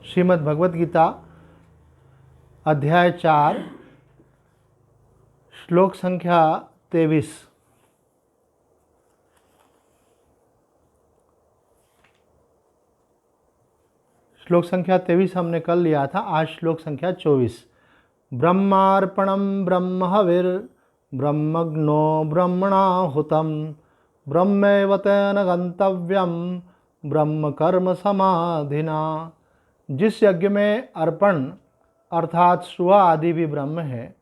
श्रीमद् भगवत गीता अध्याय 4 श्लोक संख्या 23। श्लोक संख्या 23 हमने कल लिया था। आज श्लोक संख्या 24। ब्रह्मार्पणम ब्रह्म हविर ब्रह्मग्नो ब्रह्मणाहुतम ब्रह्मैव तेन गंतव्यम ब्रह्म कर्म समाधिना। जिस यज्ञ में अर्पण अर्थात सुहा आदि भी ब्रह्म है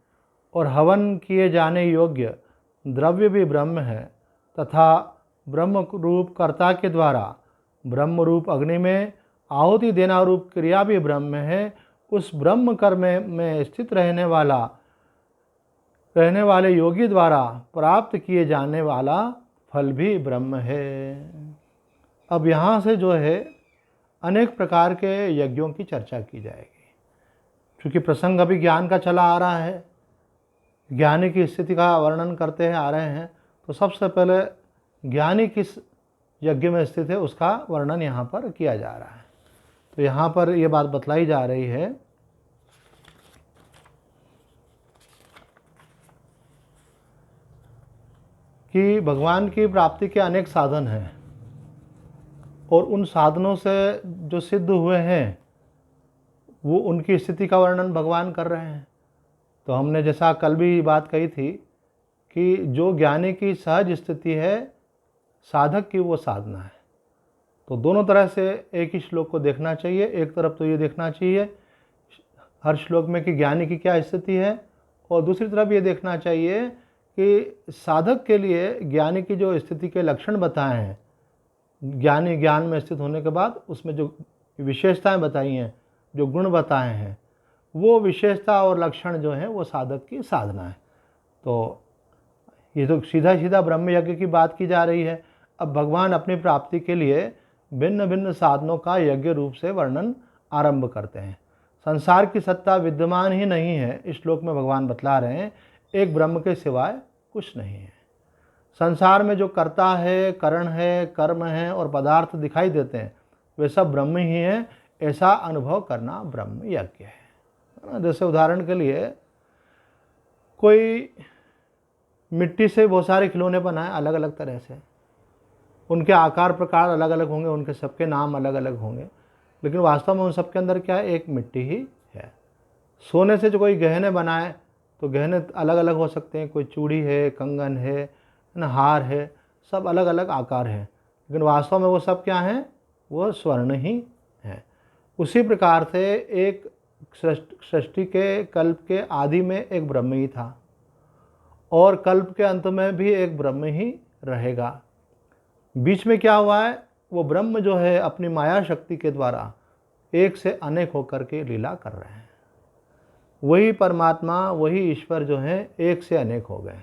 और हवन किए जाने योग्य द्रव्य भी ब्रह्म है तथा ब्रह्म रूप कर्ता के द्वारा ब्रह्म रूप अग्नि में आहुति देना रूप क्रिया भी ब्रह्म है, उस ब्रह्म कर्म में स्थित रहने वाले योगी द्वारा प्राप्त किए जाने वाला फल भी ब्रह्म है। अब यहाँ से जो है अनेक प्रकार के यज्ञों की चर्चा की जाएगी। क्योंकि प्रसंग अभी ज्ञान का चला आ रहा है, ज्ञानी की स्थिति का वर्णन करते आ रहे हैं, तो सबसे पहले ज्ञानी किस यज्ञ में स्थित है उसका वर्णन यहाँ पर किया जा रहा है। तो यहाँ पर ये बात बतलाई जा रही है कि भगवान की प्राप्ति के अनेक साधन हैं और उन साधनों से जो सिद्ध हुए हैं वो उनकी स्थिति का वर्णन भगवान कर रहे हैं। तो हमने जैसा कल भी बात कही थी कि जो ज्ञानी की सहज स्थिति है, साधक की वो साधना है। तो दोनों तरह से एक ही श्लोक को देखना चाहिए। एक तरफ तो ये देखना चाहिए हर श्लोक में कि ज्ञानी की क्या स्थिति है, और दूसरी तरफ ये देखना चाहिए कि साधक के लिए ज्ञानी की जो स्थिति के लक्षण बताए हैं, ज्ञानी ज्ञान में स्थित होने के बाद उसमें जो विशेषताएं बताई हैं, जो गुण बताए हैं, वो विशेषता और लक्षण जो हैं वो साधक की साधना है। तो ये तो सीधा सीधा ब्रह्म यज्ञ की बात की जा रही है। अब भगवान अपनी प्राप्ति के लिए भिन्न भिन्न साधनों का यज्ञ रूप से वर्णन आरंभ करते हैं। संसार की सत्ता विद्यमान ही नहीं है, इस श्लोक में भगवान बतला रहे हैं, एक ब्रह्म के सिवाय कुछ नहीं है। संसार में जो कर्ता है, करण है, कर्म है और पदार्थ दिखाई देते हैं वे सब ब्रह्म ही हैं, ऐसा अनुभव करना ब्रह्म यज्ञ है। जैसे उदाहरण के लिए कोई मिट्टी से बहुत सारे खिलौने बनाए अलग अलग तरह से, उनके आकार प्रकार अलग अलग होंगे, उनके सबके नाम अलग अलग होंगे, लेकिन वास्तव में उन सबके अंदर क्या है, एक मिट्टी ही है। सोने से जो कोई गहने बनाए तो गहने अलग अलग हो सकते हैं, कोई चूड़ी है, कंगन है ना, हार है, सब अलग अलग आकार है, लेकिन वास्तव में वो सब क्या हैं, वो स्वर्ण ही है। उसी प्रकार से एक सृष्टि के कल्प के आदि में एक ब्रह्म ही था और कल्प के अंत में भी एक ब्रह्म ही रहेगा। बीच में क्या हुआ है, वो ब्रह्म जो है अपनी माया शक्ति के द्वारा एक से अनेक होकर के लीला कर रहे हैं। वही परमात्मा, वही ईश्वर जो है एक से अनेक हो गए।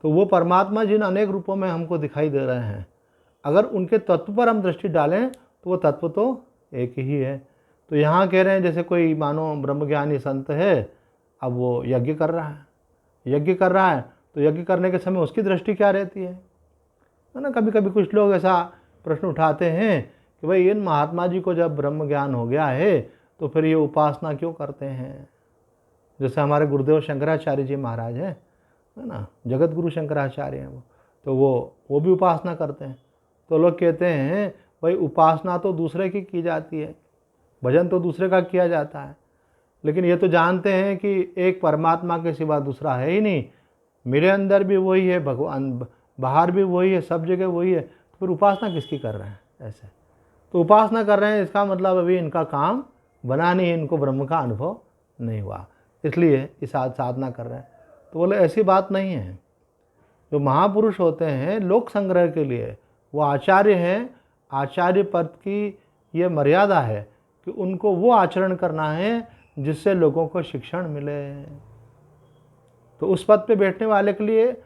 तो वो परमात्मा जिन अनेक रूपों में हमको दिखाई दे रहे हैं, अगर उनके तत्व पर हम दृष्टि डालें तो वो तत्व तो एक ही है। तो यहाँ कह रहे हैं जैसे कोई मानो ब्रह्मज्ञानी संत है, अब वो यज्ञ कर रहा है, तो यज्ञ करने के समय उसकी दृष्टि क्या रहती है ना। कभी कभी कुछ लोग ऐसा प्रश्न उठाते हैं कि भाई इन महात्मा जी को जब ब्रह्म ज्ञान हो गया है तो फिर ये उपासना क्यों करते हैं। जैसे हमारे गुरुदेव शंकराचार्य जी महाराज हैं, है ना, जगत गुरु शंकराचार्य हैं वो, तो वो भी उपासना करते हैं। तो लोग कहते हैं भाई उपासना तो दूसरे की जाती है, भजन तो दूसरे का किया जाता है, लेकिन ये तो जानते हैं कि एक परमात्मा के सिवा दूसरा है ही नहीं, मेरे अंदर भी वही है, भगवान बाहर भी वही है, सब जगह वही है, तो फिर उपासना किसकी कर रहे हैं ऐसे। तो उपासना कर रहे हैं इसका मतलब अभी इनका काम बना नहीं है, इनको ब्रह्म का अनुभव नहीं हुआ, इसलिए इस साधना कर रहे हैं। तो बोले ऐसी बात नहीं है। जो महापुरुष होते हैं लोक संग्रह के लिए वो आचार्य हैं, आचार्य पद की ये मर्यादा है कि उनको वो आचरण करना है जिससे लोगों को शिक्षण मिले। तो उस पद पे बैठने वाले के लिए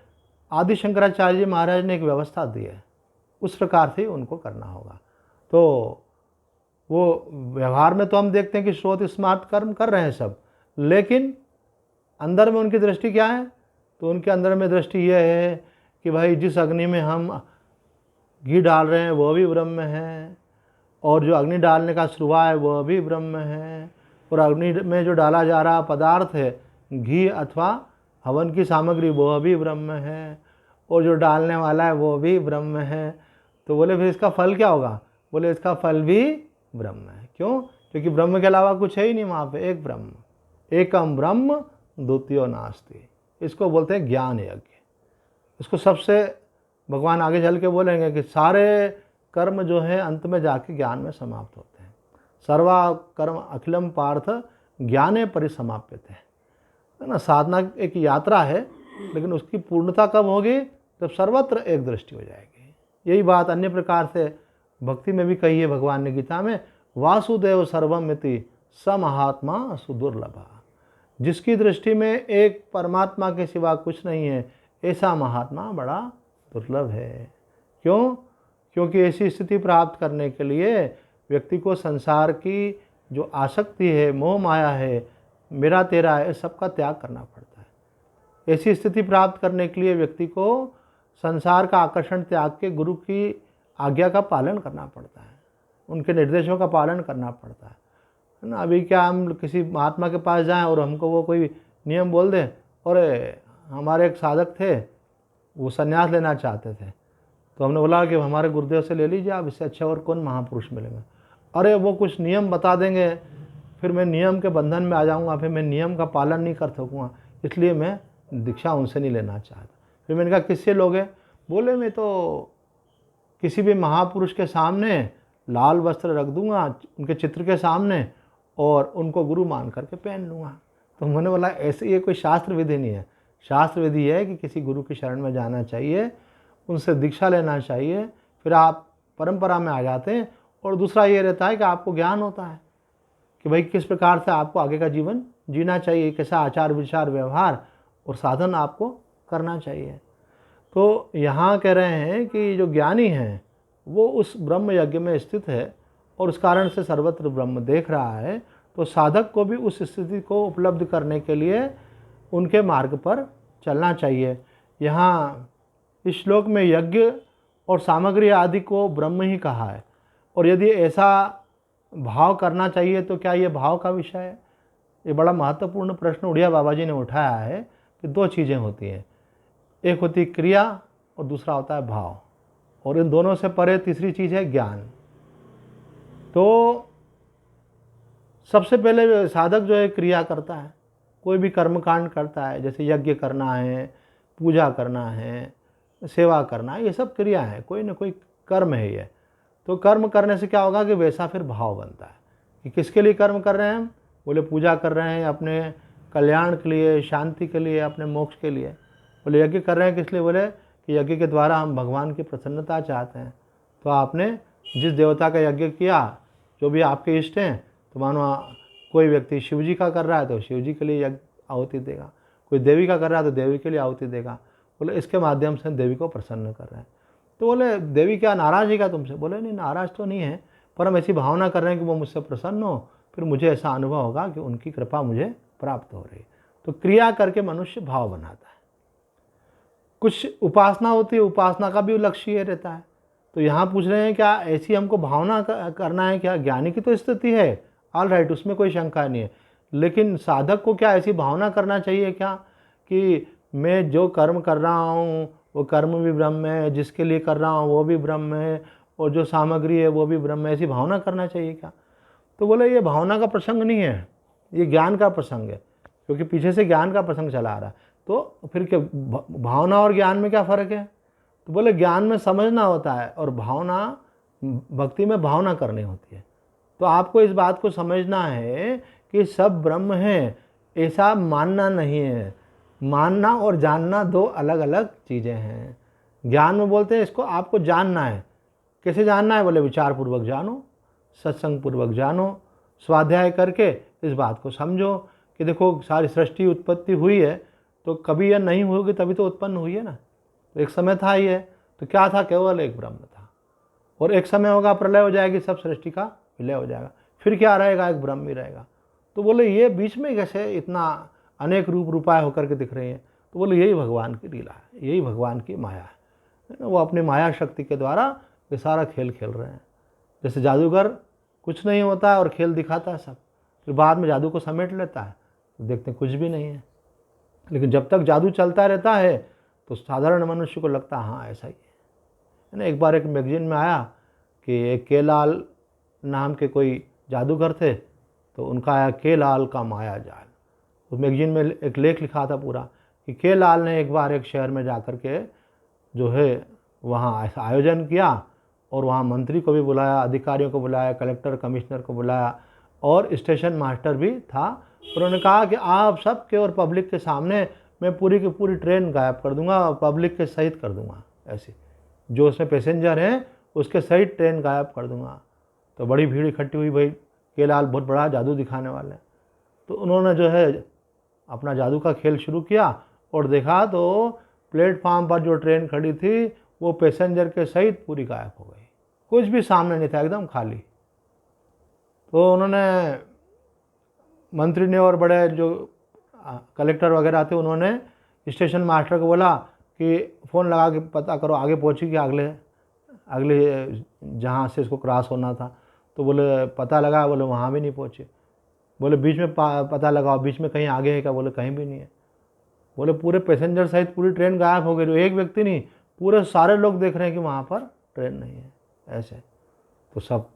आदि शंकराचार्य जी महाराज ने एक व्यवस्था दी है, उस प्रकार से उनको करना होगा। तो वो व्यवहार में तो हम देखते हैं कि श्रोत स्मार्त कर्म कर रहे हैं सब, लेकिन अंदर में उनकी दृष्टि क्या है, तो उनके अंदर में दृष्टि यह है कि भाई जिस अग्नि में हम घी डाल रहे हैं वो भी ब्रह्म है, और जो अग्नि डालने का स्रुवा है वह भी ब्रह्म है, और अग्नि में जो डाला जा रहा पदार्थ है घी अथवा हवन की सामग्री वह भी ब्रह्म है, और जो डालने वाला है वो भी ब्रह्म है। तो बोले फिर इसका फल क्या होगा? बोले इसका फल भी ब्रह्म है। क्यों? क्योंकि ब्रह्म के अलावा कुछ है ही नहीं वहाँ पे, एक ब्रह्म, एकम ब्रह्म द्वितीयो नास्ति। इसको बोलते हैं ज्ञान यज्ञ। इसको सबसे भगवान आगे चल के बोलेंगे कि सारे कर्म जो है अंत में जाके ज्ञान में समाप्त होते हैं। सर्वा कर्म अखिलम पार्थ ज्ञाने परिसमाप्यते है ना। साधना एक यात्रा है, लेकिन उसकी पूर्णता कब होगी? जब सर्वत्र एक दृष्टि हो जाएगी। यही बात अन्य प्रकार से भक्ति में भी कही है भगवान ने गीता में, वासुदेव सर्वमिति स महात्मा सुदुर्लभा। जिसकी दृष्टि में एक परमात्मा के सिवा कुछ नहीं है, ऐसा महात्मा बड़ा दुर्लभ है। क्यों? क्योंकि ऐसी स्थिति प्राप्त करने के लिए व्यक्ति को संसार की जो आसक्ति है, मोह माया है, मेरा तेरा है, सबका त्याग करना पड़ता है। ऐसी स्थिति प्राप्त करने के लिए व्यक्ति को संसार का आकर्षण त्याग के गुरु की आज्ञा का पालन करना पड़ता है, उनके निर्देशों का पालन करना पड़ता है ना। अभी क्या हम किसी महात्मा के पास जाएं और हमको वो कोई नियम बोल दे, और हमारे एक साधक थे वो संन्यास लेना चाहते थे, तो हमने बोला कि हमारे गुरुदेव से ले लीजिए आप, इससे अच्छा और कौन महापुरुष मिलेंगे। अरे वो कुछ नियम बता देंगे, फिर मैं नियम के बंधन में आ जाऊंगा, फिर मैं नियम का पालन नहीं कर सकूँगा, इसलिए मैं दीक्षा उनसे नहीं लेना चाहता। फिर मैंने कहा किससे लोगे? बोले मैं तो किसी भी महापुरुष के सामने लाल वस्त्र रख दूंगा, उनके चित्र के सामने, और उनको गुरु मान करके पहन लूँगा। तो मैंने बोला ऐसे ये कोई शास्त्र विधि नहीं है। शास्त्र विधि है कि किसी गुरु की शरण में जाना चाहिए, उनसे दीक्षा लेना चाहिए, फिर आप परंपरा में आ जाते हैं। और दूसरा ये रहता है कि आपको ज्ञान होता है कि भाई किस प्रकार से आपको आगे का जीवन जीना चाहिए, कैसा आचार विचार व्यवहार और साधन आपको करना चाहिए। तो यहाँ कह रहे हैं कि जो ज्ञानी है वो उस ब्रह्म यज्ञ में स्थित है और उस कारण से सर्वत्र ब्रह्म देख रहा है। तो साधक को भी उस स्थिति को उपलब्ध करने के लिए उनके मार्ग पर चलना चाहिए। यहाँ इस श्लोक में यज्ञ और सामग्री आदि को ब्रह्म ही कहा है, और यदि ऐसा भाव करना चाहिए तो क्या ये भाव का विषय है? ये बड़ा महत्वपूर्ण प्रश्न उड़िया बाबा जी ने उठाया है कि दो चीज़ें होती हैं, एक होती है क्रिया और दूसरा होता है भाव, और इन दोनों से परे तीसरी चीज़ है ज्ञान। तो सबसे पहले साधक जो है क्रिया करता है, कोई भी कर्मकांड करता है, जैसे यज्ञ करना है, पूजा करना है, सेवा करना है, ये सब क्रिया है, कोई ना कोई कर्म है ये। तो कर्म करने से क्या होगा कि वैसा फिर भाव बनता है कि किसके लिए कर्म कर रहे हैं हम? बोले पूजा कर रहे हैं अपने कल्याण के लिए, शांति के लिए, अपने मोक्ष के लिए। बोले यज्ञ कर रहे हैं किस लिए? बोले कि यज्ञ के द्वारा हम भगवान की प्रसन्नता चाहते हैं। तो आपने जिस देवता का यज्ञ किया, जो भी आपके इष्ट हैं, तो मानो कोई व्यक्ति शिव जी का कर रहा है तो शिव जी के लिए यज्ञ आहुति देगा, कोई देवी का कर रहा है तो देवी के लिए आहुति देगा। बोले इसके माध्यम से देवी को प्रसन्न कर रहे हैं। तो बोले देवी क्या नाराज़ है क्या तुमसे? बोले नहीं, नाराज़ तो नहीं है, पर हम ऐसी भावना कर रहे हैं कि वो मुझसे प्रसन्न हो, फिर मुझे ऐसा अनुभव होगा कि उनकी कृपा मुझे प्राप्त हो रही है। तो क्रिया करके मनुष्य भाव बनाता है। कुछ उपासना होती है, उपासना का भी लक्ष्य ये रहता है। तो यहाँ पूछ रहे हैं क्या ऐसी हमको भावना करना है क्या? ज्ञानी की तो स्थिति है, ऑल राइट, उसमें कोई शंका नहीं है, लेकिन साधक को क्या ऐसी भावना करना चाहिए क्या कि मैं जो कर्म कर रहा हूँ वो कर्म भी ब्रह्म है, जिसके लिए कर रहा हूँ वो भी ब्रह्म है, और जो सामग्री है वो भी ब्रह्म है, ऐसी भावना करना चाहिए क्या? तो बोले ये भावना का प्रसंग नहीं है, ये ज्ञान का प्रसंग है, क्योंकि पीछे से ज्ञान का प्रसंग चला आ रहा है। तो फिर क्या भावना और ज्ञान में क्या फ़र्क है? तो बोले ज्ञान में समझना होता है और भावना, भक्ति में भावना करनी होती है। तो आपको इस बात को समझना है कि सब ब्रह्म है, ऐसा मानना नहीं है। मानना और जानना दो अलग अलग चीज़ें हैं। ज्ञान में बोलते हैं इसको आपको जानना है। कैसे जानना है? बोले विचार पूर्वक जानो, सत्संग पूर्वक जानो, स्वाध्याय करके इस बात को समझो कि देखो सारी सृष्टि उत्पत्ति हुई है तो कभी यह नहीं होगी तभी तो उत्पन्न हुई है ना। तो एक समय था ये, तो क्या था? केवल एक ब्रह्म था। और एक समय होगा प्रलय हो जाएगी, सब सृष्टि का विलय हो जाएगा, फिर क्या रहेगा? एक ब्रह्म ही रहेगा। तो बोले ये बीच में कैसे इतना अनेक रूप रूपाएँ होकर के दिख रही हैं? तो बोले यही भगवान की लीला है, यही भगवान की माया है ना। वो अपनी माया शक्ति के द्वारा ये सारा खेल खेल रहे हैं। जैसे जादूगर कुछ नहीं होता है और खेल दिखाता है सब, फिर बाद में जादू को समेट लेता है तो देखते हैं कुछ भी नहीं है। लेकिन जब तक जादू चलता रहता है तो साधारण मनुष्य को लगता है हाँ ऐसा ही है ना। एक बार एक मैगजीन में आया कि एक के लाल नाम के कोई जादूगर थे, तो उनका आया के लाल का माया जाल। उस मैगजीन में एक लेख लिखा था पूरा कि के लाल ने एक बार एक शहर में जा कर के जो है वहाँ ऐसा आयोजन किया और वहाँ मंत्री को भी बुलाया, अधिकारियों को बुलाया, कलेक्टर कमिश्नर को बुलाया और स्टेशन मास्टर भी था। उन्होंने कहा कि आप सब के और पब्लिक के सामने मैं पूरी की पूरी ट्रेन गायब कर दूंगा और पब्लिक के सहित कर दूंगा, ऐसे जो उसमें पैसेंजर हैं उसके सहित ट्रेन गायब कर दूंगा। तो बड़ी भीड़ इकट्ठी हुई, भाई के लाल बहुत बड़ा जादू दिखाने वाले। तो उन्होंने जो है अपना जादू का खेल शुरू किया और देखा तो प्लेटफार्म पर जो ट्रेन खड़ी थी वो पैसेंजर के सहित पूरी गायब हो गई, कुछ भी सामने नहीं था, एकदम खाली। तो उन्होंने मंत्री ने और बड़े जो कलेक्टर वगैरह थे उन्होंने स्टेशन मास्टर को बोला कि फ़ोन लगा के पता करो आगे पहुंची कि अगले जहाँ से इसको क्रॉस होना था। तो बोले पता लगा, बोले वहाँ भी नहीं पहुँचे। बोले बीच में पता लगाओ, बीच में कहीं आगे है क्या? बोले कहीं भी नहीं है। बोले पूरे पैसेंजर सहित पूरी ट्रेन गायब हो गई, जो एक व्यक्ति नहीं पूरे सारे लोग देख रहे हैं कि वहाँ पर ट्रेन नहीं है, ऐसे। तो सब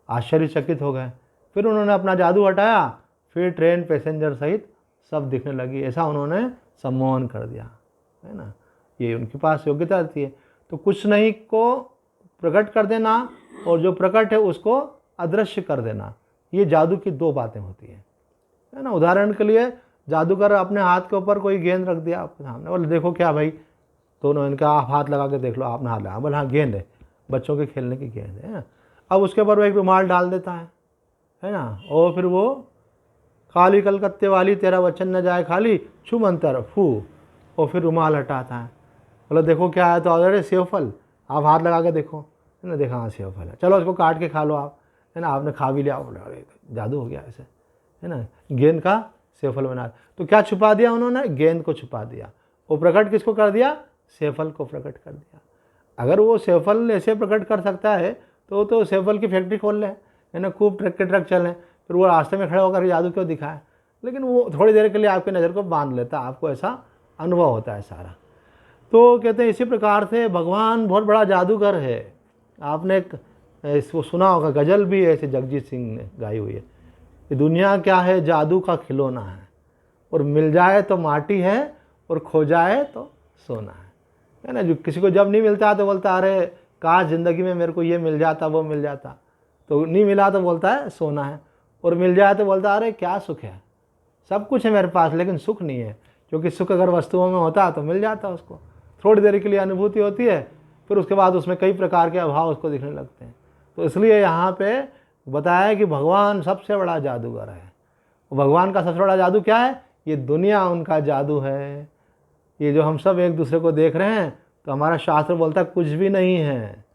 आश्चर्यचकित हो गए। फिर उन्होंने अपना जादू हटाया, फिर ट्रेन पैसेंजर सहित सब दिखने लगी। ऐसा उन्होंने सम्मोहन कर दिया, है ना। ये उनके पास योग्यता रहती है। तो कुछ नहीं को प्रकट कर देना और जो प्रकट है उसको अदृश्य कर देना, ये जादू की दो बातें होती है ना। उदाहरण के लिए जादूगर अपने हाथ के ऊपर कोई गेंद रख दिया आपके सामने, बोले देखो क्या भाई, दोनों इनका आप हाथ लगा के देख लो, आपने हाथ लगा, बोले हाँ गेंद है, बच्चों के खेलने की गेंद है। अब उसके ऊपर वो एक रुमाल डाल देता है ना, और फिर वो काली कलकत्ते वाली तेरा वचन न जाए खाली, छू मंतर फू, और फिर रुमाल हटाता है। बोले देखो क्या है, तो अरे सेव फल, आप हाथ लगा के देखो, है ना, देखा हाँ सेव फल है, चलो उसको काट के खा लो आप, है ना। आपने खा भी लिया, बोले अरे जादू हो गया ऐसे, है ना, गेंद का सेव फल बना। तो क्या छुपा दिया उन्होंने? गेंद को छुपा दिया। वो प्रकट किसको कर दिया? सेव फल को प्रकट कर दिया। अगर वो सेव फल ऐसे प्रकट कर सकता है तो सेव फल की फैक्ट्री खोल ले, है ना, खूब ट्रक के ट्रक चलें, फिर वो रास्ते में खड़े होकर जादू क्यों दिखाए? लेकिन वो थोड़ी देर के लिए आपकी नज़र को बांध लेता, आपको ऐसा अनुभव होता है सारा। तो कहते हैं इसी प्रकार से भगवान बहुत बड़ा जादूगर है। आपने इसको सुना होगा, गज़ल भी है ऐसे जगजीत सिंह ने गाई हुई है कि दुनिया क्या है, जादू का खिलौना है, और मिल जाए तो माटी है और खो जाए तो सोना है ना। जो किसी को जब नहीं मिलता तो बोलता अरे काश ज़िंदगी में मेरे को ये मिल जाता वो मिल जाता, तो नहीं मिला तो बोलता है सोना है, और मिल जाए तो बोलता अरे क्या सुख है, सब कुछ है मेरे पास लेकिन सुख नहीं है। क्योंकि सुख अगर वस्तुओं में होता तो मिल जाता उसको, थोड़ी देर के लिए अनुभूति होती है, फिर उसके बाद उसमें कई प्रकार के अभाव उसको दिखने लगते हैं। तो इसलिए यहाँ पे बताया कि भगवान सबसे बड़ा जादूगर है। भगवान का सबसे बड़ा जादू क्या है? ये दुनिया उनका जादू है। ये जो हम सब एक दूसरे को देख रहे हैं, तो हमारा शास्त्र बोलता है कुछ भी नहीं है,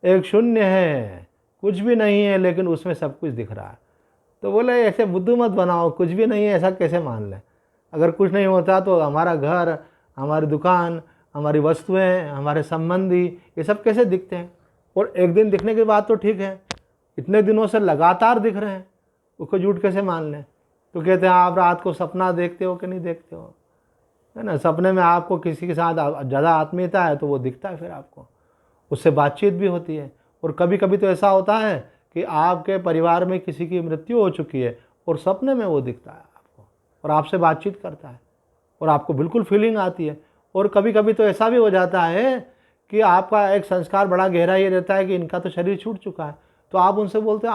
एक शून्य है, कुछ भी नहीं है, लेकिन उसमें सब कुछ दिख रहा है। तो बोले ऐसे बुद्धू मत बनाओ, कुछ भी नहीं है ऐसा कैसे मान लें? अगर कुछ नहीं होता तो हमारा घर, हमारी दुकान, हमारी वस्तुएं, हमारे संबंधी, ये सब कैसे दिखते हैं? और एक दिन दिखने के बाद तो ठीक है, इतने दिनों से लगातार दिख रहे हैं, उसको झूठ कैसे मान लें? तो कहते हैं आप रात को सपना देखते हो कि नहीं देखते हो, है ना। सपने में आपको किसी के साथ ज़्यादा आत्मीयता है तो वो दिखता है, फिर आपको उससे बातचीत भी होती है। और कभी कभी तो ऐसा होता है कि आपके परिवार में किसी की मृत्यु हो चुकी है और सपने में वो दिखता है आपको और आपसे बातचीत करता है और आपको बिल्कुल फीलिंग आती है। और कभी कभी तो ऐसा भी हो जाता है कि आपका एक संस्कार बड़ा गहरा ये रहता है कि इनका तो शरीर छूट चुका है, तो आप उनसे बोलते हैं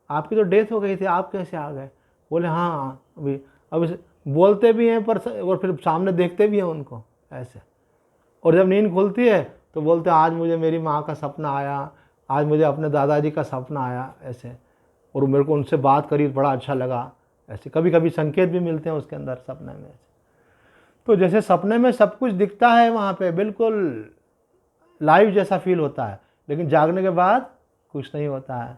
आपकी तो डेथ हो गई थी, आप कैसे आ गए? बोले हाँ अभी बोलते भी हैं पर और फिर सामने देखते भी हैं उनको ऐसे। और जब नींद खुलती है तो बोलते हैं आज मुझे मेरी माँ का सपना आया, आज मुझे अपने दादाजी का सपना आया ऐसे, और मेरे को उनसे बात करी बड़ा अच्छा लगा ऐसे। कभी कभी संकेत भी मिलते हैं उसके अंदर सपने में। तो जैसे सपने में सब कुछ दिखता है, वहाँ पे बिल्कुल लाइव जैसा फील होता है, लेकिन जागने के बाद कुछ नहीं होता है।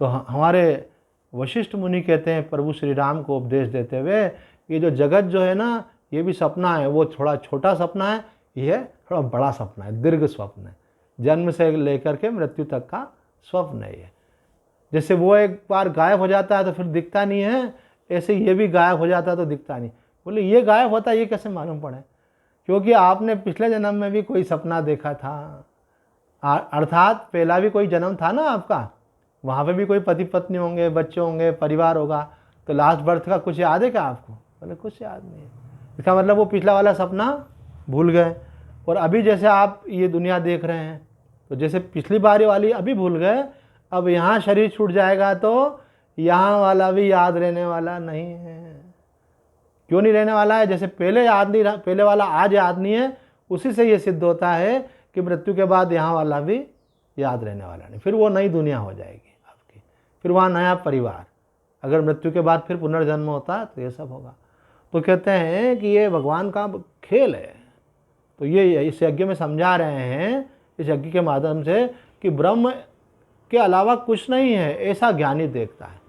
तो हमारे वशिष्ठ मुनि कहते हैं प्रभु श्री राम को उपदेश देते हुए, ये जो जगत जो है ना, ये भी सपना है, वो थोड़ा छोटा सपना है, ये थोड़ा बड़ा सपना है, दीर्घ स्वप्न है, जन्म से लेकर के मृत्यु तक का स्वप्न है ये। जैसे वो एक बार गायब हो जाता है तो फिर दिखता नहीं है, ऐसे ये भी गायब हो जाता है तो दिखता नहीं। बोले ये गायब होता है, ये कैसे मालूम पड़े? क्योंकि आपने पिछले जन्म में भी कोई सपना देखा था, अर्थात पहला भी कोई जन्म था ना आपका, वहाँ पे भी कोई पति पत्नी होंगे, बच्चे होंगे, परिवार होगा। तो लास्ट बर्थ का कुछ याद है क्या आपको? बोले कुछ याद नहीं है। इसका मतलब वो पिछला वाला सपना भूल गए। और अभी जैसे आप ये दुनिया देख रहे हैं, तो जैसे पिछली बारी वाली अभी भूल गए, अब यहाँ शरीर छूट जाएगा तो यहाँ वाला भी याद रहने वाला नहीं है। क्यों नहीं रहने वाला है? जैसे पहले याद नहीं रहा, पहले वाला आज याद नहीं है, उसी से ये सिद्ध होता है कि मृत्यु के बाद यहाँ वाला भी याद रहने वाला नहीं। फिर वो नई दुनिया हो जाएगी आपकी, फिर वहाँ नया परिवार। अगर मृत्यु के बाद फिर पुनर्जन्म होता है तो ये सब होगा। तो कहते हैं कि ये भगवान का खेल है। तो ये इस यज्ञ में समझा रहे हैं, इस यज्ञ के माध्यम से, कि ब्रह्म के अलावा कुछ नहीं है, ऐसा ज्ञानी देखता है।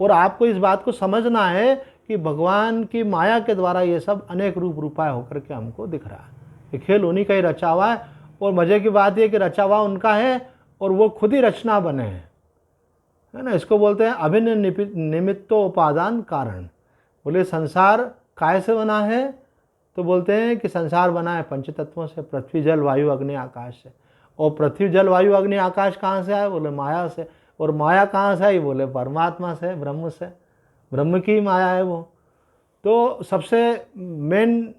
और आपको इस बात को समझना है कि भगवान की माया के द्वारा ये सब अनेक रूप रूपाए होकर के हमको दिख रहा है। ये खेल उन्हीं का ही रचा हुआ है। और मज़े की बात यह कि रचा हुआ उनका है और वो खुद ही रचना बने हैं, है ना। इसको बोलते हैं अभिन्न निमित्तोपादान कारण। बोले संसार काय से बना है? तो बोलते हैं कि संसार बना है पंच तत्वों से, पृथ्वी जल वायु अग्नि आकाश से। और पृथ्वी जल वायु अग्नि आकाश कहाँ से आए? बोले माया से। और माया कहाँ से आई? बोले परमात्मा से, ब्रह्म से। ब्रह्म की माया है वो। तो सबसे मेन,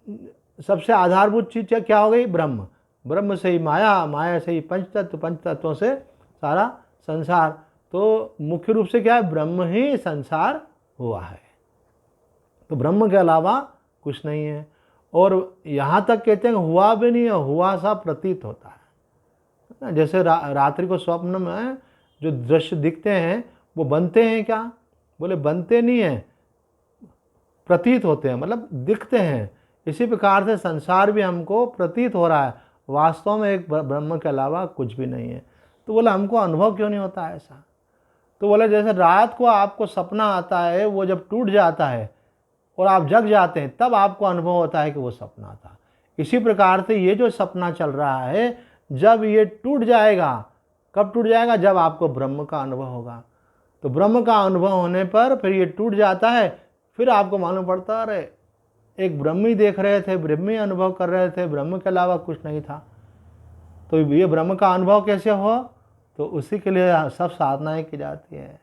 सबसे आधारभूत चीज़ क्या हो गई? ब्रह्म। ब्रह्म से ही माया, माया से ही पंच तत्व, पंच तत्वों से सारा संसार। तो मुख्य रूप से क्या है? ब्रह्म ही संसार हुआ है। तो ब्रह्म के अलावा कुछ नहीं है। और यहाँ तक कहते हैं हुआ भी नहीं है, हुआ सा प्रतीत होता है। जैसे रात्रि को स्वप्न में जो दृश्य दिखते हैं वो बनते हैं क्या? बोले बनते नहीं हैं, प्रतीत होते हैं, मतलब दिखते हैं। इसी प्रकार से संसार भी हमको प्रतीत हो रहा है, वास्तव में एक ब्रह्म के अलावा कुछ भी नहीं है। तो बोले हमको अनुभव क्यों नहीं होता है ऐसा? तो बोले जैसे रात को आपको सपना आता है, वो जब टूट जाता है और आप जग जाते हैं तब आपको अनुभव होता है कि वो सपना था। इसी प्रकार से ये जो सपना चल रहा है, जब ये टूट जाएगा, कब टूट जाएगा? जब आपको ब्रह्म का अनुभव होगा। तो ब्रह्म का अनुभव होने पर फिर ये टूट जाता है, फिर आपको मालूम पड़ता है अरे एक ब्रह्म ही देख रहे थे, ब्रह्म ही अनुभव कर रहे थे, ब्रह्म के अलावा कुछ नहीं था। तो ये ब्रह्म का अनुभव कैसे हो? तो उसी के लिए सब साधनाएं की जाती है।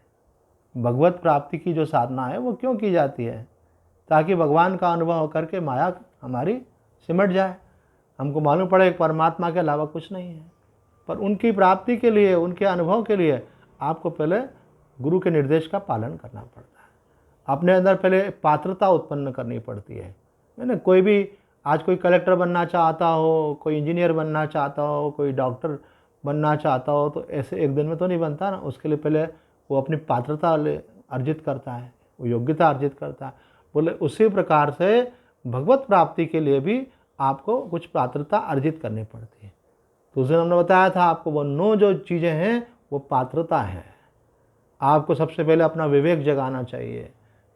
भगवत प्राप्ति की जो साधना है वो क्यों की जाती है? ताकि भगवान का अनुभव करके माया हमारी सिमट जाए, हमको मालूम पड़े एक परमात्मा के अलावा कुछ नहीं है। पर उनकी प्राप्ति के लिए, उनके अनुभव के लिए आपको पहले गुरु के निर्देश का पालन करना पड़ता है। अपने अंदर पहले पात्रता उत्पन्न करनी पड़ती है ना। कोई भी आज कोई कलेक्टर बनना चाहता हो, कोई इंजीनियर बनना चाहता हो, कोई डॉक्टर बनना चाहता हो, तो ऐसे एक दिन में तो नहीं बनता ना। उसके लिए पहले वो अपनी पात्रता अर्जित करता है, वो योग्यता अर्जित करता है। बोले उसी प्रकार से भगवत प्राप्ति के लिए भी आपको कुछ पात्रता अर्जित करनी पड़ती है। तो उस दिन हमने बताया था आपको, वो 9 जो चीज़ें हैं वो पात्रता है। आपको सबसे पहले अपना विवेक जगाना चाहिए,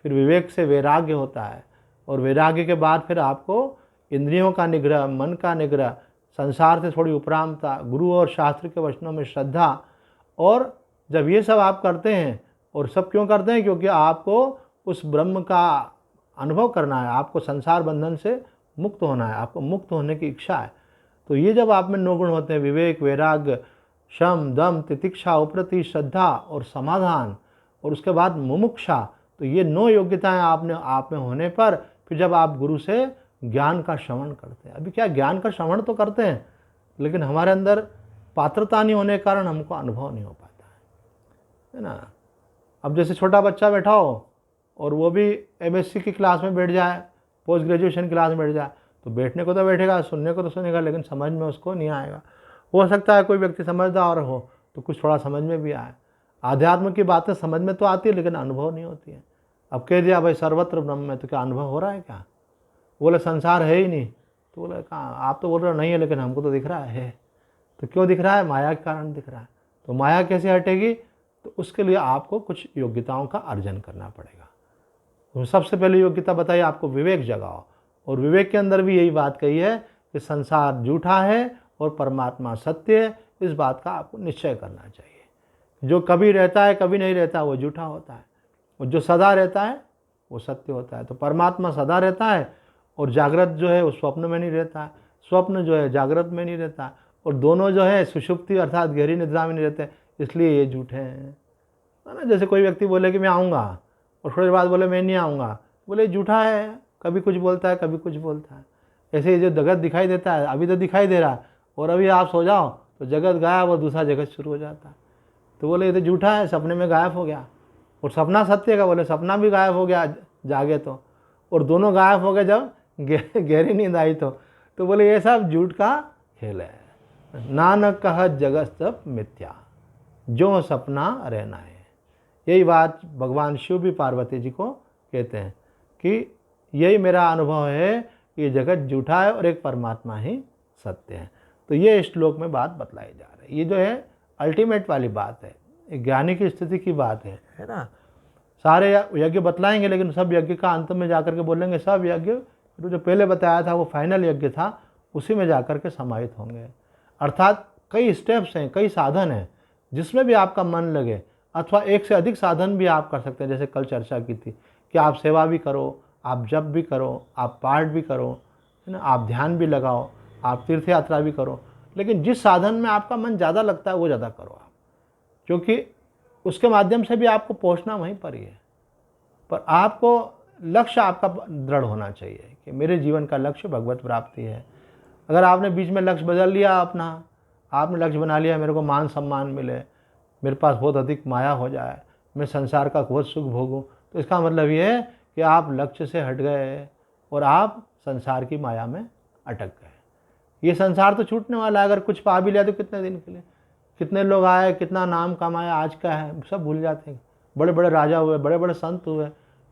फिर विवेक से वैराग्य होता है, और वैराग्य के बाद फिर आपको इंद्रियों का निग्रह, मन का निग्रह, संसार से थोड़ी उपरामता, गुरु और शास्त्र के वचनों में श्रद्धा। और जब ये सब आप करते हैं, और सब क्यों करते हैं? क्योंकि आपको उस ब्रह्म का अनुभव करना है, आपको संसार बंधन से मुक्त होना है, आपको मुक्त होने की इच्छा है। तो ये जब आप में 9 गुण होते हैं, विवेक, वैराग्य, शम, दम, तितिक्षा, उपरति, श्रद्धा और समाधान, और उसके बाद मुमुक्षा, तो ये 9 योग्यताएं आप में होने पर फिर जब आप गुरु से ज्ञान का श्रवण करते हैं। अभी क्या ज्ञान का श्रवण तो करते हैं, लेकिन हमारे अंदर पात्रता नहीं होने के कारण हमको अनुभव नहीं हो पाता है ना। अब जैसे छोटा बच्चा बैठा हो और वो भी MSc की क्लास में बैठ जाए, पोस्ट ग्रेजुएशन क्लास में बैठ जाए, तो बैठने को तो बैठेगा, सुनने को तो सुनेगा, लेकिन समझ में उसको नहीं आएगा। हो सकता है कोई व्यक्ति समझदार हो तो कुछ थोड़ा समझ में भी आए। आध्यात्म की बातें समझ में तो आती है लेकिन अनुभव नहीं होती है। अब कह दिया भाई सर्वत्र ब्रह्म है, तो क्या अनुभव हो रहा है क्या? बोले संसार है ही नहीं। तो बोले कहाँ, आप तो बोल रहे हो नहीं है, लेकिन हमको तो दिख रहा है। तो क्यों दिख रहा है? माया के कारण दिख रहा है। तो माया कैसे हटेगी? तो उसके लिए आपको कुछ योग्यताओं का अर्जन करना पड़ेगा। तो सबसे पहले योग्यता बताइए आपको, विवेक जगाओ। और विवेक के अंदर भी यही बात कही है कि संसार झूठा है और परमात्मा सत्य है। इस बात का आपको निश्चय करना चाहिए। जो कभी रहता है कभी नहीं रहता वो झूठा होता है, और जो सदा रहता है वो सत्य होता है। तो परमात्मा सदा रहता है, और जागृत जो है वो स्वप्न में नहीं रहता है, स्वप्न जो है जागृत में नहीं रहता, और दोनों जो है सुषुप्ति अर्थात गहरी निद्रा में नहीं रहते, इसलिए ये झूठे हैं, है ना। जैसे कोई व्यक्ति बोले कि मैं आऊँगा और थोड़ी देर बाद बोले मैं नहीं आऊँगा, बोले झूठा है, कभी कुछ बोलता है कभी कुछ बोलता है। ऐसे ही जो जगत दिखाई देता है अभी तो दिखाई दे रहा है, और अभी आप सो जाओ तो जगत गायब और दूसरा जगत शुरू हो जाता है। तो बोले ये तो झूठा है, सपने में गायब हो गया, और सपना सत्य का, बोले सपना भी गायब हो गया जागे तो, और दोनों गायब हो गए जब गहरी नींद आई तो बोले ये सब झूठ का खेल है। नानक कह जगत सब मिथ्या, जो सपना रहना है। यही बात भगवान शिव भी पार्वती जी को कहते हैं कि यही मेरा अनुभव है कि ये जगत झूठा है और एक परमात्मा ही सत्य है। तो ये श्लोक में बात बतलाई जा रही है। ये जो है अल्टीमेट वाली बात है, ज्ञानी की स्थिति की बात है ना। सारे यज्ञ बतलाएंगे, लेकिन सब यज्ञ का अंत में जाकर के बोलेंगे सब यज्ञ जो पहले बताया था वो फाइनल यज्ञ था, उसी में जाकर के समाहित होंगे। अर्थात कई स्टेप्स हैं, कई साधन हैं, जिसमें भी आपका मन लगे, अथवा एक से अधिक साधन भी आप कर सकते हैं। जैसे कल चर्चा की थी कि आप सेवा भी करो, आप जप भी करो, आप पाठ भी करो, है ना, आप ध्यान भी लगाओ, आप तीर्थ यात्रा भी करो, लेकिन जिस साधन में आपका मन ज़्यादा लगता है वो ज़्यादा करो आप, क्योंकि उसके माध्यम से भी आपको पहुंचना वहीं पर ही है। पर आपको लक्ष्य आपका दृढ़ होना चाहिए कि मेरे जीवन का लक्ष्य भगवत प्राप्ति है। अगर आपने बीच में लक्ष्य बदल लिया अपना, आपने लक्ष्य बना लिया मेरे को मान सम्मान मिले, मेरे पास बहुत अधिक माया हो जाए, मैं संसार का बहुत सुख भोगूं, तो इसका मतलब ये है कि आप लक्ष्य से हट गए और आप संसार की माया में अटक गए। ये संसार तो छूटने वाला है, अगर कुछ पा भी लिया तो कितने दिन के लिए। कितने लोग आए, कितना नाम कमाया, आज का है सब भूल जाते हैं। बड़े बड़े राजा हुए, बड़े बड़े संत हुए,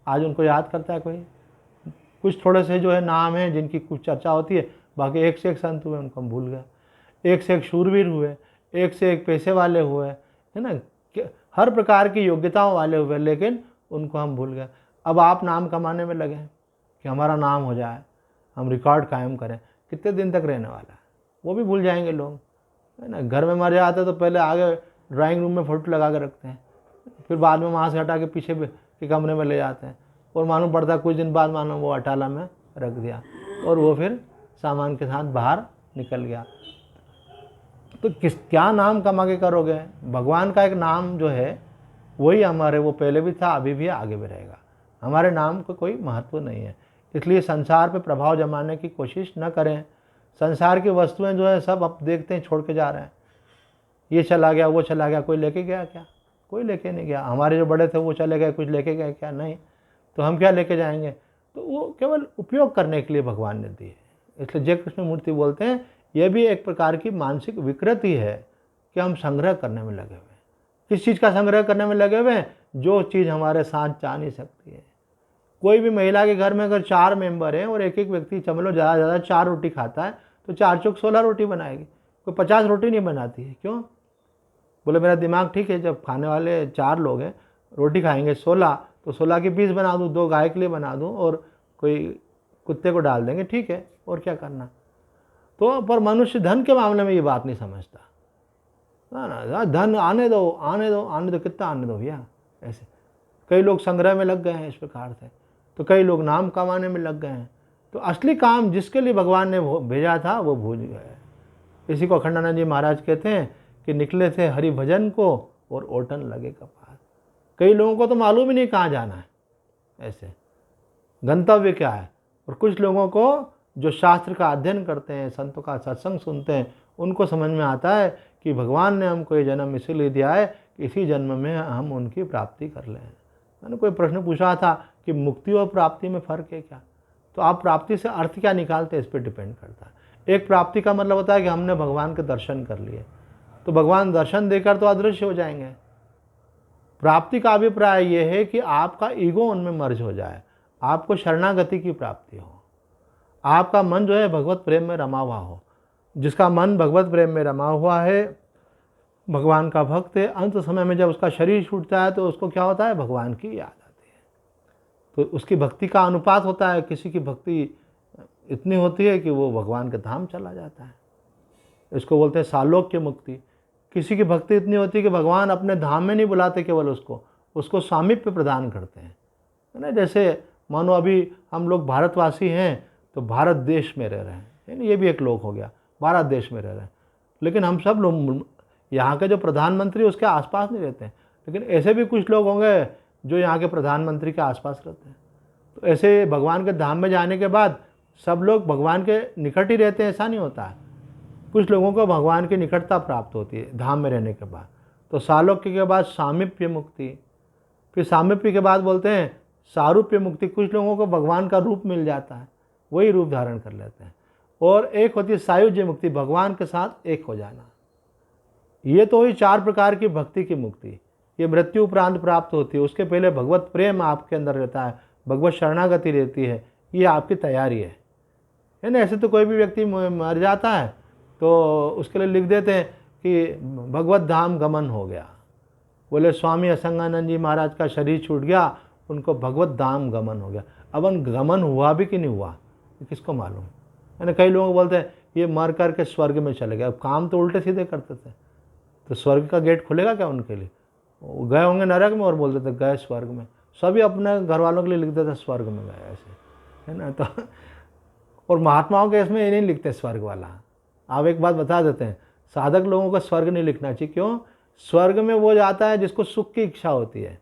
आज उनको याद करता है कोई? कुछ थोड़े से जो है नाम है जिनकी कुछ चर्चा होती है, बाकी एक से एक संत हुए उनको हम भूल गए, एक से एक शूरवीर हुए, एक से एक पैसे वाले हुए, है ना, हर प्रकार की योग्यताओं वाले हुए, लेकिन उनको हम भूल गए। अब आप नाम कमाने में लगे कि हमारा नाम हो जाए, हम रिकॉर्ड कायम करें, कितने दिन तक रहने वाला है वो भी भूल जाएंगे लोग, है ना। घर में मर जाते तो पहले आगे ड्राइंग रूम में फ़ोटो लगा के रखते हैं, फिर बाद में वहाँ से हटा के पीछे के कमरे में ले जाते हैं, और मालूम पड़ता है कुछ दिन बाद मानो वो अटाला में रख दिया और वो फिर सामान के साथ बाहर निकल गया। तो क्या नाम कमा के करोगे? भगवान का एक नाम जो है वही हमारे, वो पहले भी था, अभी भी, आगे भी रहेगा। हमारे नाम को कोई महत्व नहीं है, इसलिए संसार पे प्रभाव जमाने की कोशिश न करें। संसार की वस्तुएं जो है सब अब देखते हैं छोड़ के जा रहे हैं, ये चला गया वो चला गया, कोई लेके गया क्या? कोई लेके नहीं गया। हमारे जो बड़े थे वो चले गए, कुछ लेके गए क्या? नहीं। तो हम क्या लेके जाएंगे? तो वो केवल उपयोग करने के लिए भगवान ने दी है। इसलिए जय कृष्ण मूर्ति बोलते हैं यह भी एक प्रकार की मानसिक विकृति है कि हम संग्रह करने में लगे हुए हैं। किस चीज़ का संग्रह करने में लगे हुए हैं? जो चीज़ हमारे साथ जा नहीं सकती है। कोई भी महिला के घर में अगर 4 मेंबर हैं और एक एक व्यक्ति चमलो ज़्यादा से ज़्यादा 4 रोटी खाता है तो 4 चौक 16 रोटी बनाएगी, कोई 50 रोटी नहीं बनाती है। क्यों? बोले मेरा दिमाग ठीक है, जब खाने वाले 4 लोग हैं, रोटी खाएंगे 16, तो 16 की 20 बना दूँ, 2 गाय के लिए बना दूँ और कोई कुत्ते को डाल देंगे, ठीक है, और क्या करना। तो पर मनुष्य धन के मामले में ये बात नहीं समझता। ना धन आने दो आने दो आने दो, कितना आने दो भैया। ऐसे कई लोग संग्रह में लग गए हैं इस प्रकार से, तो कई लोग नाम कमाने में लग गए हैं। तो असली काम जिसके लिए भगवान ने भेजा था वो भूल गए। इसी को अखंडानंद जी महाराज कहते हैं कि निकले थे हरि भजन को और ओटन लगे कपार। कई लोगों को तो मालूम ही नहीं कहाँ जाना है, ऐसे गंतव्य क्या है। और कुछ लोगों को जो शास्त्र का अध्ययन करते हैं, संतों का सत्संग सुनते हैं, उनको समझ में आता है कि भगवान ने हमको ये जन्म इसीलिए दिया है कि इसी जन्म में हम उनकी प्राप्ति कर लें। मैंने कोई प्रश्न पूछा था कि मुक्ति और प्राप्ति में फ़र्क है क्या? तो आप प्राप्ति से अर्थ क्या निकालते हैं इस पर डिपेंड करता है। एक प्राप्ति का मतलब होता है कि हमने भगवान के दर्शन कर लिए, तो भगवान दर्शन देकर तो अदृश्य हो जाएंगे। प्राप्ति का अभिप्राय ये है कि आपका ईगो उनमें मर्ज हो जाए, आपको शरणागति की प्राप्ति हो, आपका मन जो है भगवत प्रेम में रमा हुआ हो। जिसका मन भगवत प्रेम में रमा हुआ है, भगवान का भक्त है, अंत समय में जब उसका शरीर छूटता है तो उसको क्या होता है? भगवान की याद आती है। तो उसकी भक्ति का अनुपात होता है, किसी की भक्ति इतनी होती है कि वो भगवान के धाम चला जाता है। इसको बोलते हैं सालोक्य मुक्ति। किसी की भक्ति इतनी होती है कि भगवान अपने धाम में नहीं बुलाते केवल उसको सामीप्य प्रदान करते हैं, है ना। जैसे मानो अभी हम लोग भारतवासी हैं तो भारत देश में रह रहे हैं, है ना, ये भी एक लोक हो गया, भारत देश में रह रहे हैं। लेकिन हम सब लोग, यहाँ के जो प्रधानमंत्री उसके आसपास नहीं रहते हैं, लेकिन ऐसे भी कुछ लोग होंगे जो यहाँ के प्रधानमंत्री के आसपास रहते हैं। तो ऐसे भगवान के धाम में जाने के बाद सब लोग भगवान के निकट ही रहते हैं, ऐसा नहीं होता है। कुछ लोगों को भगवान की निकटता प्राप्त होती है धाम में रहने के बाद। तो सालोक्य के बाद सामीप्य मुक्ति, फिर सामीप्य के बाद बोलते हैं सारूप्य मुक्ति। कुछ लोगों को भगवान का रूप मिल जाता है, वही रूप धारण कर लेते हैं। और एक होती है सायुज्य मुक्ति, भगवान के साथ एक हो जाना। ये तो हुई 4 प्रकार की भक्ति की मुक्ति। ये मृत्यु उपरांत प्राप्त होती है। उसके पहले भगवत प्रेम आपके अंदर रहता है, भगवत शरणागति रहती है, ये आपकी तैयारी है ना। ऐसे तो कोई भी व्यक्ति मर जाता है तो उसके लिए लिख देते हैं कि भगवत धाम गमन हो गया। बोले स्वामी असंगानंद जी महाराज का शरीर छूट गया, उनको भगवत धाम गमन हो गया। अब गमन हुआ भी कि नहीं हुआ किसको मालूम, है ना। कई लोग बोलते हैं ये मर करके स्वर्ग में चले गए। अब काम तो उल्टे सीधे करते थे, तो स्वर्ग का गेट खुलेगा क्या उनके लिए? वो गए होंगे नरक में और बोलते थे गए स्वर्ग में। सभी अपने घर वालों के लिए लिख देते स्वर्ग में गए, ऐसे, है ना। तो और महात्माओं के इसमें ये नहीं लिखते स्वर्ग वाला। आप एक बात बता देते हैं, साधक लोगों को स्वर्ग नहीं लिखना चाहिए। क्यों? स्वर्ग में वो जाता है जिसको सुख की इच्छा होती है,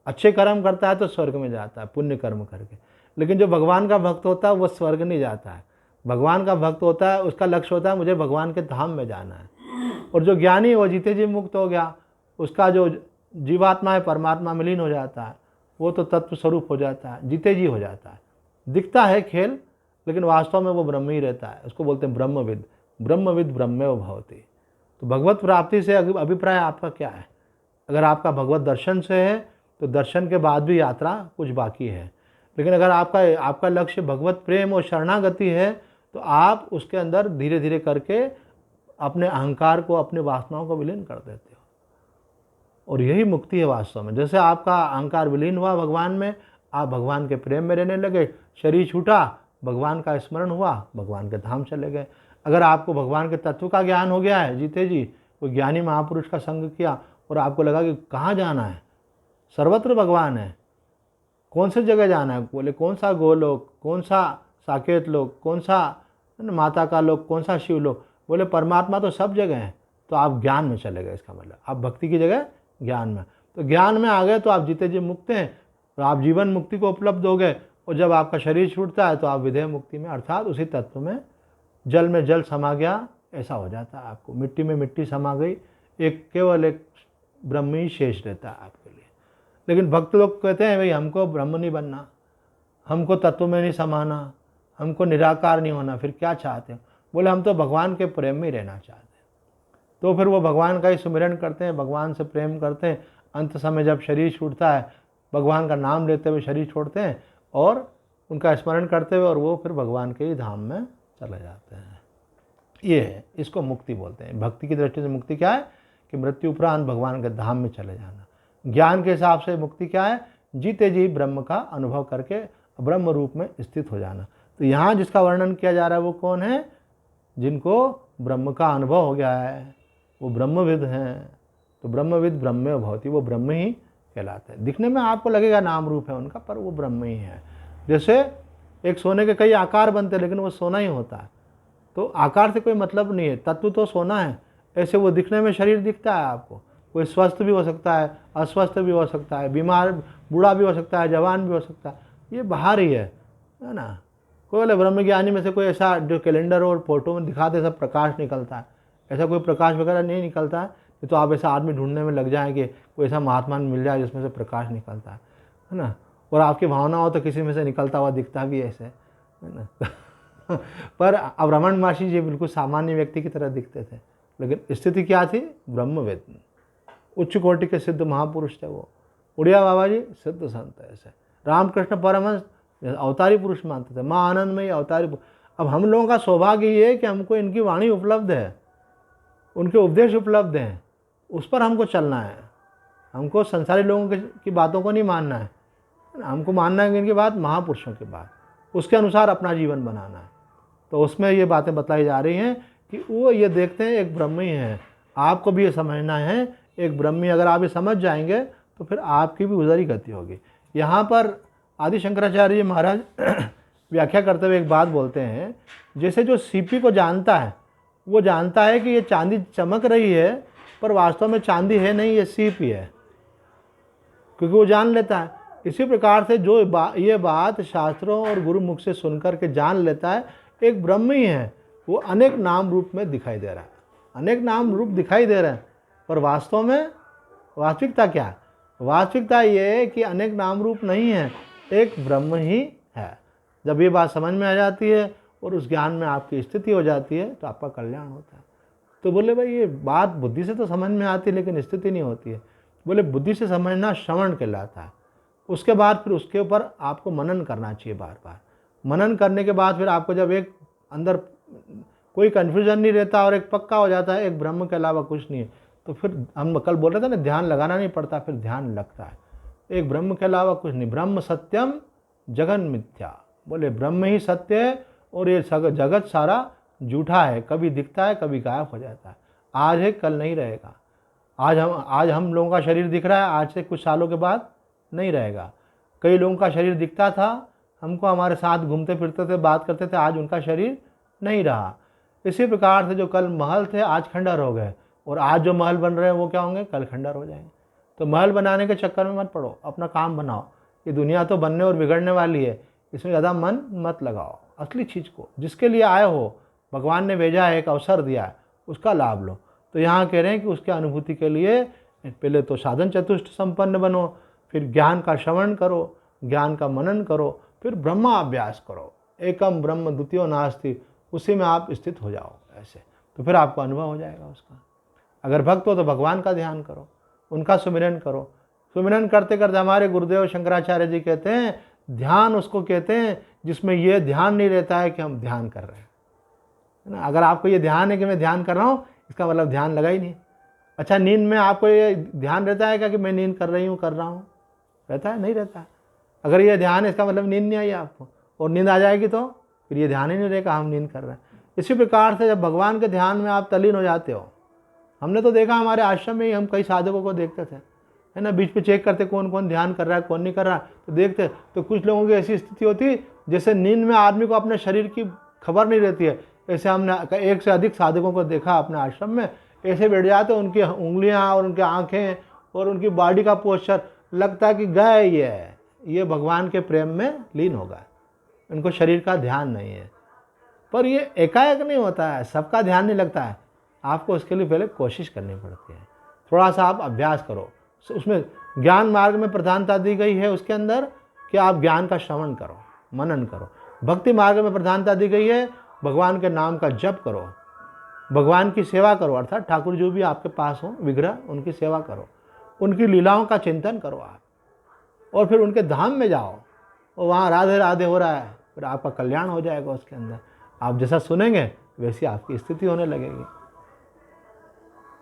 अच्छे कर्म करता है तो स्वर्ग में जाता है, पुण्य कर्म करके। लेकिन जो भगवान का भक्त होता है वो स्वर्ग नहीं जाता है। भगवान का भक्त होता है, उसका लक्ष्य होता है मुझे भगवान के धाम में जाना है। और जो ज्ञानी वो जीते जी मुक्त हो गया, उसका जो जीवात्मा है परमात्मा में लीन हो जाता है, वो तो तत्व स्वरूप हो जाता है, जीते जी हो जाता है। दिखता है खेल, लेकिन वास्तव में वो ब्रह्म ही रहता है। उसको बोलते हैं ब्रह्मविद, ब्रह्मविद ब्रह्मेव भवति। तो भगवत प्राप्ति से अभिप्राय आपका क्या है? अगर आपका भगवत दर्शन से है तो दर्शन के बाद भी यात्रा कुछ बाकी है। लेकिन अगर आपका लक्ष्य भगवत प्रेम और शरणागति है तो आप उसके अंदर धीरे धीरे करके अपने अहंकार को, अपने वासनाओं को विलीन कर देते हो। और यही मुक्ति है वास्तव में। जैसे आपका अहंकार विलीन हुआ भगवान में, आप भगवान के प्रेम में रहने लगे, शरीर छूटा, भगवान का स्मरण हुआ, भगवान के धाम चले गए। अगर आपको भगवान के तत्व का ज्ञान हो गया है, जीते जी कोई ज्ञानी महापुरुष का संग किया और आपको लगा कि कहाँ जाना है, सर्वत्र भगवान है, कौन सी जगह जाना है? बोले कौन सा गोलोक, कौन सा साकेत लोक, कौन सा माता का लोक, कौन सा शिवलोक? बोले परमात्मा तो सब जगह है। तो आप ज्ञान में चले गए, इसका मतलब आप भक्ति की जगह ज्ञान में। तो ज्ञान में आ गए तो आप जीते जी मुक्त हैं, तो आप जीवन मुक्ति को उपलब्ध हो गए। और जब आपका शरीर छूटता है तो आप विधेय मुक्ति में, अर्थात उसी तत्व में जल समा गया, ऐसा हो जाता है आपको। मिट्टी में मिट्टी समा गई, केवल एक ब्रह्म ही शेष रहता है आपके लिए। लेकिन भक्त लोग कहते हैं भाई हमको ब्रह्म नहीं बनना, हमको तत्व में नहीं समाना, हमको निराकार नहीं होना, फिर क्या चाहते हो? बोले हम तो भगवान के प्रेम में ही रहना चाहते हैं। तो फिर वो भगवान का ही सुमिरन करते हैं, भगवान से प्रेम करते हैं। अंत समय जब शरीर छूटता है, भगवान का नाम लेते हुए शरीर छोड़ते हैं और उनका स्मरण करते हुए, और वो फिर भगवान के ही धाम में चले जाते हैं। ये है, इसको मुक्ति बोलते हैं। भक्ति की दृष्टि से मुक्ति क्या है कि मृत्यु उपरांत भगवान के धाम में चले जाना। ज्ञान के हिसाब से मुक्ति क्या है? जीते जी ब्रह्म का अनुभव करके ब्रह्म रूप में स्थित हो जाना। तो यहाँ जिसका वर्णन किया जा रहा है वो कौन है? जिनको ब्रह्म का अनुभव हो गया है, वो ब्रह्मविद हैं। तो ब्रह्मविद ब्रह्मे भवति, वो ब्रह्म ही कहलाते हैं। दिखने में आपको लगेगा नाम रूप है उनका, पर वो ब्रह्म ही है। जैसे एक सोने के कई आकार बनते हैं, लेकिन वो सोना ही होता है। तो आकार से कोई मतलब नहीं है, तत्व तो सोना है। ऐसे वो दिखने में शरीर दिखता है आपको, कोई स्वस्थ भी हो सकता है, अस्वस्थ भी हो सकता है, बीमार बूढ़ा भी हो सकता है, जवान भी हो सकता है, ये बाहर ही है ना। कोई बोले ब्रह्मज्ञानी में से कोई ऐसा जो कैलेंडर और फोटो में दिखाते सब प्रकाश निकलता है, ऐसा कोई प्रकाश वगैरह नहीं निकलता है। तो आप ऐसा आदमी ढूंढने में लग जाएंगे, कोई ऐसा महात्मा मिल जाए जिसमें से प्रकाश निकलता है ना। और आपकी भावना हो तो किसी में से निकलता हुआ दिखता भी ऐसे, है ना। पर अब रमन महर्षि जी बिल्कुल सामान्य व्यक्ति की तरह दिखते थे, लेकिन स्थिति क्या थी? ब्रह्मवेद, उच्च कोटि के सिद्ध महापुरुष थे वो। उड़िया बाबा जी सिद्ध संत ऐसे। रामकृष्ण परमहंस अवतारी पुरुष मानते थे, माँ आनंदमयी अवतारी पुरुष। अब हम लोगों का सौभाग्य ये है कि हमको इनकी वाणी उपलब्ध है, उनके उपदेश उपलब्ध हैं, उस पर हमको चलना है। हमको संसारी लोगों की बातों को नहीं मानना है, हमको मानना है इनकी बात, महापुरुषों की बात, उसके अनुसार अपना जीवन बनाना है। तो उसमें ये बातें बताई जा रही हैं कि वो ये देखते हैं एक ब्रह्म ही है, आपको भी ये समझना है, एक ब्रह्मी अगर आप ये समझ जाएंगे तो फिर आपकी भी उधर ही गति होगी। यहाँ पर आदि शंकराचार्य जी महाराज व्याख्या करते हुए एक बात बोलते हैं, जैसे जो सीपी को जानता है वो जानता है कि ये चांदी चमक रही है पर वास्तव में चांदी है नहीं, ये सीप ही है, क्योंकि वो जान लेता है। इसी प्रकार से जो ये बात शास्त्रों और गुरुमुख से सुनकर के जान लेता है, एक ब्रह्म ही है, वो अनेक नाम रूप में दिखाई दे रहा है, अनेक नाम रूप दिखाई दे रहे हैं, पर वास्तव में वास्तविकता क्या है? वास्तविकता ये है कि अनेक नाम रूप नहीं है, एक ब्रह्म ही है। जब ये बात समझ में आ जाती है और उस ज्ञान में आपकी स्थिति हो जाती है तो आपका कल्याण होता है। तो बोले भाई ये बात बुद्धि से तो समझ में आती है लेकिन स्थिति नहीं होती है। बोले बुद्धि से समझना श्रवण कहलाता है, उसके बाद फिर उसके ऊपर आपको मनन करना चाहिए बार बार। मनन करने के बाद फिर आपको जब एक अंदर कोई कन्फ्यूजन नहीं रहता और एक पक्का हो जाता है एक ब्रह्म के अलावा कुछ नहीं है, तो फिर हम कल बोल रहे थे ना, ध्यान लगाना नहीं पड़ता, फिर ध्यान लगता है। एक ब्रह्म के अलावा कुछ नहीं, ब्रह्म सत्यम जगन मिथ्या। बोले ब्रह्म ही सत्य है और ये जगत सारा झूठा है, कभी दिखता है कभी गायब हो जाता है, आज है कल नहीं रहेगा। आज हम लोगों का शरीर दिख रहा है, आज से कुछ सालों के बाद नहीं रहेगा। कई लोगों का शरीर दिखता था, हमको हमारे साथ घूमते फिरते थे, बात करते थे, आज उनका शरीर नहीं रहा। इसी प्रकार से जो कल महल थे आज खंडर हो गए, और आज जो महल बन रहे हैं वो क्या होंगे, कल खंडर हो जाएंगे। तो महल बनाने के चक्कर में मत पड़ो, अपना काम बनाओ। ये दुनिया तो बनने और बिगड़ने वाली है, इसमें ज़्यादा मन मत लगाओ। असली चीज़ को जिसके लिए आए हो, भगवान ने भेजा है, एक अवसर दिया है, उसका लाभ लो। तो यहाँ कह रहे हैं कि उसके अनुभूति के लिए पहले तो साधन चतुष्ट संपन्न बनो, फिर ज्ञान का श्रवण करो, ज्ञान का मनन करो, फिर ब्रह्माभ्यास करो। एकम ब्रह्म द्वितीयो नास्ति, उसी में आप स्थित हो जाओ ऐसे, तो फिर आपको अनुभव हो जाएगा उसका। अगर भक्त हो तो भगवान का ध्यान करो, उनका सुमिरन करो। सुमिरन करते करते हमारे गुरुदेव शंकराचार्य जी कहते हैं, ध्यान उसको कहते हैं जिसमें ये ध्यान नहीं रहता है कि हम ध्यान कर रहे हैं, है ना। अगर आपको ये ध्यान है कि मैं ध्यान कर रहा हूँ, इसका मतलब ध्यान लगा ही नहीं। अच्छा, नींद में आपको ये ध्यान रहता है क्या कि मैं नींद कर रही हूँ, कर रहा हूँ? रहता है? नहीं रहता है। अगर ये ध्यान है, इसका मतलब नींद नहीं आई आपको, और नींद आ जाएगी तो फिर ये ध्यान ही नहीं रहेगा हम नींद कर रहे हैं। इसी प्रकार से जब भगवान के ध्यान में आप तल्लीन हो जाते हो, हमने तो देखा हमारे आश्रम में ही, हम कई साधकों को देखते थे, है ना, बीच में चेक करते कौन कौन ध्यान कर रहा है कौन नहीं कर रहा है, तो देखते तो कुछ लोगों की ऐसी स्थिति होती जैसे नींद में आदमी को अपने शरीर की खबर नहीं रहती है। ऐसे हमने एक से अधिक साधकों को देखा अपने आश्रम में, ऐसे बैठ जाते, उनकी उंगलियां और उनकी आंखें और उनकी बॉडी का पोस्चर लगता है कि गए ये भगवान के प्रेम में लीन होगा, इनको शरीर का ध्यान नहीं है। पर ये एकाएक नहीं होता है, सबका ध्यान नहीं लगता है, आपको उसके लिए पहले कोशिश करनी पड़ती है। थोड़ा सा आप अभ्यास करो, उसमें ज्ञान मार्ग में प्रधानता दी गई है उसके अंदर कि आप ज्ञान का श्रवण करो, मनन करो। भक्ति मार्ग में प्रधानता दी गई है भगवान के नाम का जप करो, भगवान की सेवा करो, अर्थात ठाकुर जो भी आपके पास हो विग्रह, उनकी सेवा करो, उनकी लीलाओं का चिंतन करो आप, और फिर उनके धाम में जाओ और वहाँ राधे राधे हो रहा है, फिर आपका कल्याण हो जाएगा उसके अंदर। आप जैसा सुनेंगे वैसी आपकी स्थिति होने लगेगी।